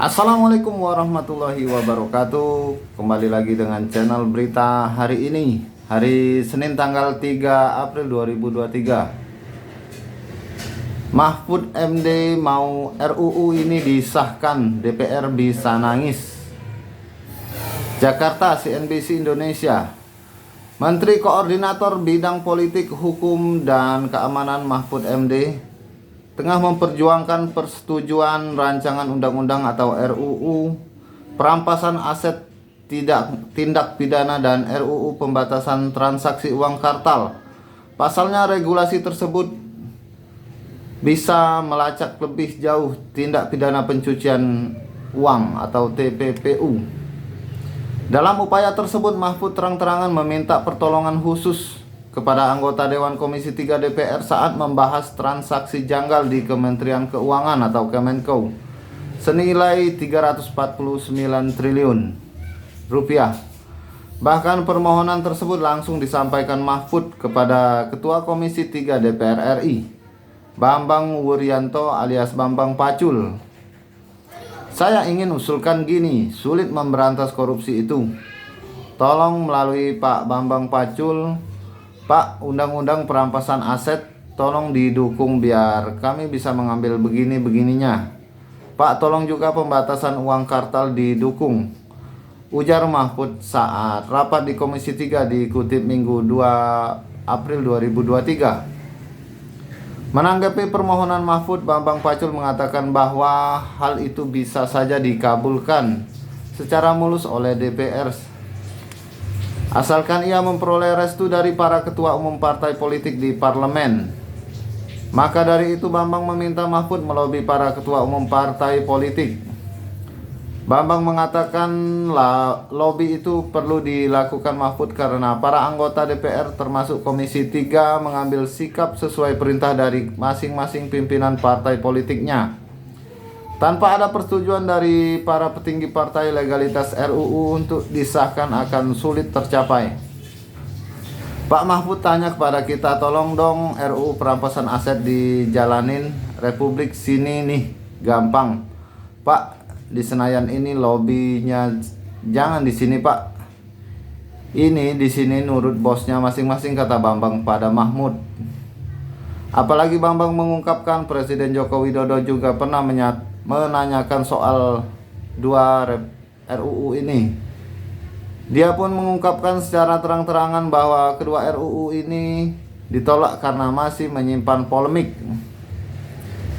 Assalamualaikum warahmatullahi wabarakatuh. Kembali lagi dengan channel berita hari ini, hari Senin tanggal 3 April 2023. Mahfud MD mau RUU ini disahkan, DPR bisa nangis. Jakarta, CNBC Indonesia. Menteri Koordinator Bidang Politik, Hukum, dan Keamanan Mahfud MD tengah memperjuangkan persetujuan rancangan undang-undang atau RUU perampasan aset tindak pidana dan RUU pembatasan transaksi uang kartal. Pasalnya regulasi tersebut bisa melacak lebih jauh tindak pidana pencucian uang atau TPPU. Dalam upaya tersebut, Mahfud terang-terangan meminta pertolongan khusus kepada anggota Dewan Komisi 3 DPR saat membahas transaksi janggal di Kementerian Keuangan atau Kemenko senilai 349 triliun rupiah. Bahkan permohonan tersebut langsung disampaikan Mahfud kepada Ketua Komisi 3 DPR RI, Bambang Wuryanto alias Bambang Pacul. Saya ingin usulkan gini, sulit memberantas korupsi itu. Tolong melalui Pak Bambang Pacul, Pak, undang-undang perampasan aset tolong didukung biar kami bisa mengambil begini-begininya. Pak, tolong juga pembatasan uang kartal didukung, ujar Mahfud saat rapat di Komisi 3 dikutip Minggu 2 April 2023. Menanggapi permohonan Mahfud, Bambang Pacul mengatakan bahwa hal itu bisa saja dikabulkan secara mulus oleh DPR asalkan ia memperoleh restu dari para ketua umum partai politik di parlemen. Maka dari itu Bambang meminta Mahfud melobi para ketua umum partai politik. Bambang mengatakan lobby itu perlu dilakukan Mahfud karena para anggota DPR termasuk Komisi 3 mengambil sikap sesuai perintah dari masing-masing pimpinan partai politiknya. Tanpa ada persetujuan dari para petinggi partai, legalitas RUU untuk disahkan akan sulit tercapai. Pak Mahfud tanya kepada kita, tolong dong RUU perampasan aset dijalanin, Republik sini nih, gampang. Pak, di Senayan ini lobbynya jangan di sini, Pak. Ini di sini nurut bosnya masing-masing, kata Bambang pada Mahfud. Apalagi Bambang mengungkapkan Presiden Joko Widodo juga pernah menanyakan soal dua RUU ini. Dia pun mengungkapkan secara terang-terangan bahwa kedua RUU ini ditolak karena masih menyimpan polemik.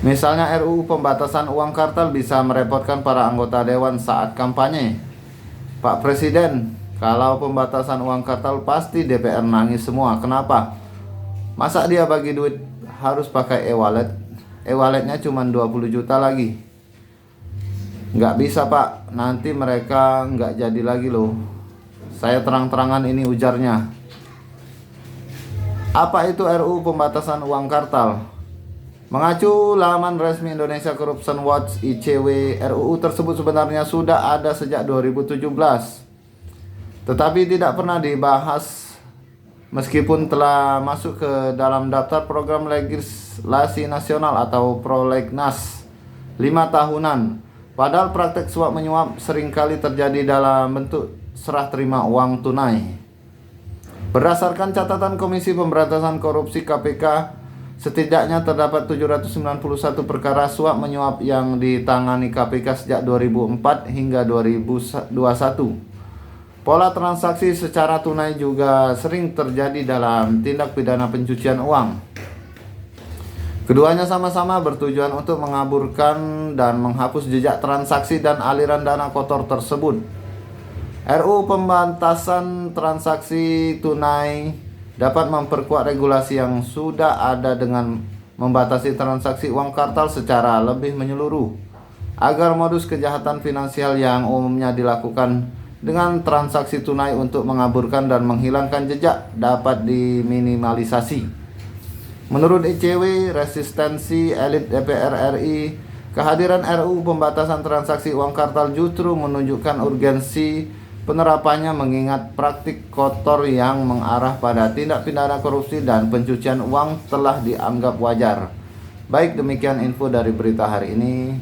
Misalnya RUU pembatasan uang kartal bisa merepotkan para anggota dewan saat kampanye. Pak Presiden, kalau pembatasan uang kartal pasti DPR nangis semua. Kenapa? Masa dia bagi duit harus pakai e-wallet? E-walletnya cuma 20 juta lagi. Nggak bisa, Pak, nanti mereka nggak jadi lagi loh. Saya terang-terangan ini, ujarnya. Apa itu RUU pembatasan uang kartal? Mengacu laman resmi Indonesia Corruption Watch ICW, RUU tersebut sebenarnya sudah ada sejak 2017, tetapi tidak pernah dibahas meskipun telah masuk ke dalam daftar program legislasi nasional atau prolegnas 5 tahunan. Padahal praktek suap menyuap seringkali terjadi dalam bentuk serah terima uang tunai. Berdasarkan catatan Komisi Pemberantasan Korupsi KPK, setidaknya terdapat 791 perkara suap menyuap yang ditangani KPK sejak 2004 hingga 2021. Pola transaksi secara tunai juga sering terjadi dalam tindak pidana pencucian uang. Keduanya sama-sama bertujuan untuk mengaburkan dan menghapus jejak transaksi dan aliran dana kotor tersebut. RUU pembatasan transaksi tunai dapat memperkuat regulasi yang sudah ada dengan membatasi transaksi uang kartal secara lebih menyeluruh, agar modus kejahatan finansial yang umumnya dilakukan dengan transaksi tunai untuk mengaburkan dan menghilangkan jejak dapat diminimalisasi. Menurut ICW, resistensi elit DPR RI, kehadiran RUU pembatasan transaksi uang kartal justru menunjukkan urgensi penerapannya mengingat praktik kotor yang mengarah pada tindak pidana korupsi dan pencucian uang telah dianggap wajar. Baik, demikian info dari berita hari ini.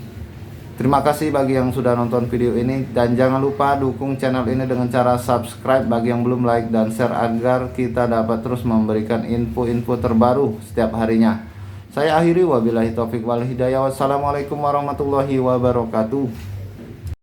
Terima kasih bagi yang sudah nonton video ini, dan jangan lupa dukung channel ini dengan cara subscribe bagi yang belum, like dan share agar kita dapat terus memberikan info-info terbaru setiap harinya. Saya akhiri, wabillahi taufik wal hidayah. Wassalamualaikum warahmatullahi wabarakatuh.